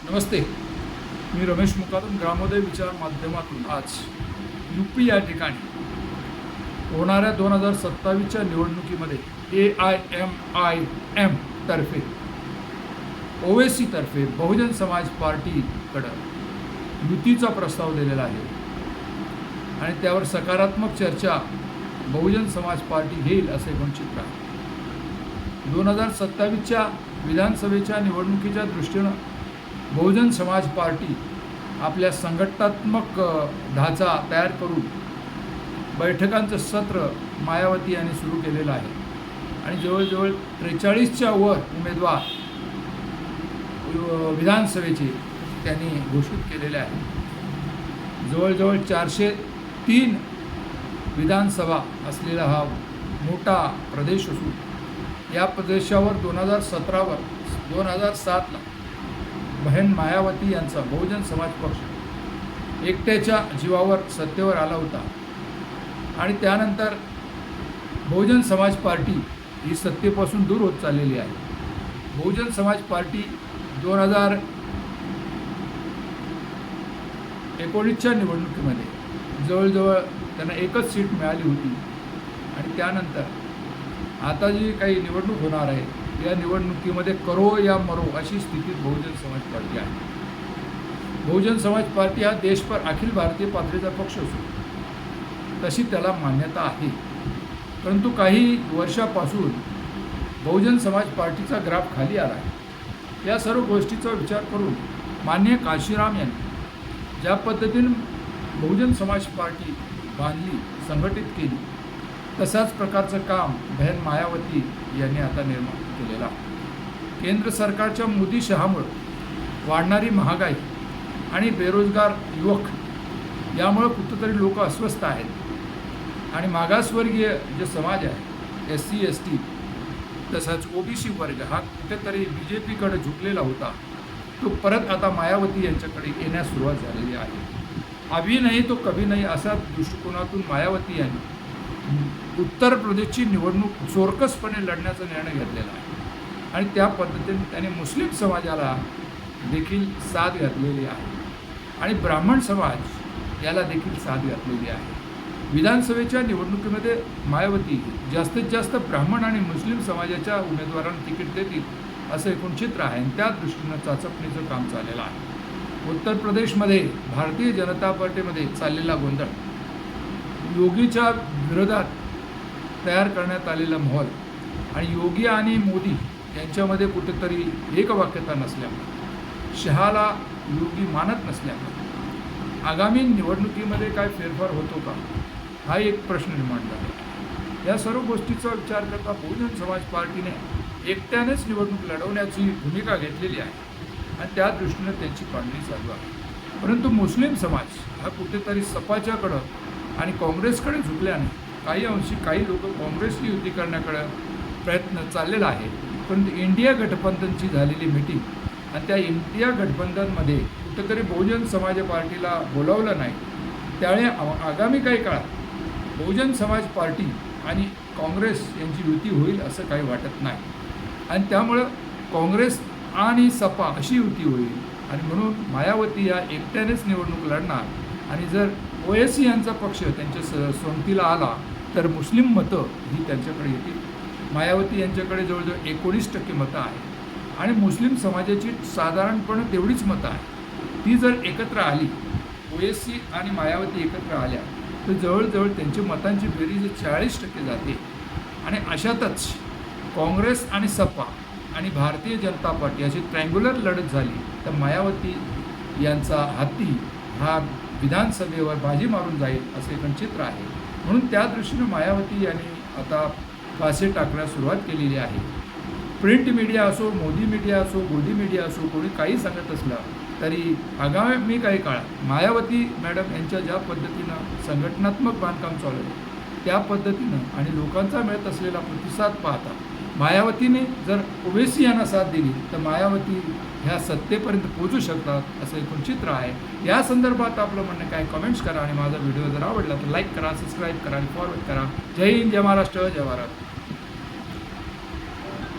नमस्ते, मी रमेश मुकादम ग्रामोदय विचार माध्यमातून आज UP या ठिकाणी होणाऱ्या 2027च्या निवडणुकीमध्ये AIMIM तर्फे ओवेसी तर्फे बहुजन समाज पार्टीकडं युतीचा प्रस्ताव दिलेला आहे आणि त्यावर सकारात्मक चर्चा बहुजन समाज पार्टी घेईल असे वंचित आहे. 2027च्या विधानसभेच्या निवडणुकीच्या दृष्टीनं बहुजन समाज पार्टी आपल्या संघटनात्मक ढाचा तयार करून बैठकांचं सत्र मायावती यांनी सुरू केलेलं आहे आणि जवळजवळ 43च्या वर उमेदवार विधानसभेचे त्यांनी घोषित केलेले आहे. जवळजवळ 403 विधानसभा असलेला हा मोठा प्रदेश असून या प्रदेशावर 2007ला बहन मायावती यांचा बहुजन समाज पक्ष एकट्याच्या जीवावर सत्तेवर आला होता आणि त्यानंतर बहुजन समाज पार्टी ही सत्तेपासून दूर होत चाललेली आहे. बहुजन समाज पार्टी 2019च्या निवडणुकीमध्ये जवळजवळ त्यांना एकच सीट मिळाली होती आणि त्यानंतर आता जी काही निवडणूक होणार आहे या निवडणुकीमध्ये करो या मरो अशी स्थितीत बहुजन समाज पार्टी आहे. बहुजन समाज पार्टी हा देशभर अखिल भारतीय पातळीचा पक्ष असतो, तशी त्याला मान्यता आहे. परंतु काही वर्षापासून बहुजन समाज पार्टीचा ग्राफ खाली आला आहे. या सर्व गोष्टीचा विचार करून माननीय काशीराम यांनी ज्या पद्धतीने बहुजन समाज पार्टी बांधली, संघटित केली, तशाच प्रकारचं काम बहन मायावती यांनी आता निर्माण केलेलं आहे. केंद्र सरकारच्या मोदी शहामुळं वाढणारी महागाई आणि बेरोजगार युवक यामुळं कुठंतरी लोक अस्वस्थ आहेत आणि मागासवर्गीय जे समाज आहे SC ST तसंच OBC वर्ग हा कुठेतरी BJPकडे झुकलेला होता, तो परत आता मायावती यांच्याकडे येण्यास सुरुवात झालेली आहे. अभी नाही तो कभी नाही अशा दृष्टिकोनातून मायावती यांनी उत्तर प्रदेशची निवडणूक चोरकसपणे लढण्याचा निर्णय घेतलेला आहे आणि त्या पद्धतीने त्यांनी मुस्लिम समाजाला देखील साथ घातलेली आहे आणि ब्राह्मण समाज याला देखील साथ घातलेली आहे. विधानसभेच्या निवडणुकीमध्ये मायावती जास्तीत जास्त ब्राह्मण आणि मुस्लिम समाजाच्या उमेदवारांना तिकीट देतील असं एकूण चित्र आहे आणि त्या दृष्टीनं चाचपणीचं काम चाललेलं आहे. उत्तर प्रदेशमध्ये भारतीय जनता पार्टीमध्ये चाललेला गोंधळ, योगीच्या विरोधात तयार करण्यात आलेला माहोल आणि योगी आणि मोदी यांच्यामध्ये कुठेतरी एकवाक्यता नसल्यामुळे, शहाला योगी मानत नसल्यामुळे आगामी निवडणुकीमध्ये काय फेरफार होतो का हा एक प्रश्न निर्माण झाला. या सर्व गोष्टीचा विचार करता बहुजन समाज पार्टीने एकट्यानेच निवडणूक लढवण्याची भूमिका घेतलेली आहे आणि त्या दृष्टीनं त्यांची काढणी चालू आहे. परंतु मुस्लिम समाज हा कुठेतरी सपाच्याकडं आणि काँग्रेसकडे झुकल्याने काही अंशी काही लोक काँग्रेसची युती करण्याकडे प्रयत्न चाललेला आहे. परंतु इंडिया गठबंधनची झालेली मीटिंग आणि त्या इंडिया गठबंधनमध्ये कुठेतरी बहुजन समाज पार्टीला बोलावलं नाही. त्यामुळे आगामी काही काळात बहुजन समाज पार्टी आणि काँग्रेस यांची युती होईल असं काही वाटत नाही आणि त्यामुळं काँग्रेस आणि सपा अशी युती होईल आणि म्हणून मायावती या एकट्यानेच निवडणूक लढणार आणि जर ओवेसी यांचा पक्ष त्यांच्या सोबतीला आला तर मुस्लिम मतं ही त्यांच्याकडे येतील. मायावती यांच्याकडे जवळजवळ 19% मतं आहे आणि मुस्लिम समाजाची साधारणपणे तेवढीच मतं आहे. ती जर एकत्र आली, ओवेसी आणि मायावती एकत्र आल्या तर जवळजवळ त्यांची मतांची बेरीज 40% जाते आणि अशातच काँग्रेस आणि सपा आणि भारतीय जनता पार्टी अशी ट्रँग्युलर लढत झाली तर मायावती यांचा हाती हा विधानसभेवर बाजी मारून जाईल असे एक चित्र आहे. म्हणून त्या दृष्टीनं मायावती यांनी आता कासे टाकण्यास सुरुवात केलेली आहे. प्रिंट मीडिया असो, मोदी मीडिया असो, गोदी मीडिया असो, कोणी काही सांगत असलं तरी आगामी काही काळात मायावती मॅडम यांच्या ज्या पद्धतीनं संघटनात्मक बांधकाम चालू आहे त्या पद्धतीनं आणि लोकांचा मिळत असलेला प्रतिसाद पाहता मायावतीने जर ओवेसी यांना साथ दिली तर मायावती ह्या सत्तेपर्यंत पोहोचू शकतात असं एकूण चित्र आहे. या संदर्भात आपलं म्हणणं काय, कमेंट्स करा आणि माझा व्हिडिओ जर आवडला तर लाईक करा, सबस्क्राईब करा आणि फॉरवर्ड करा. जय हिंद, जय महाराष्ट्र, जय भारत.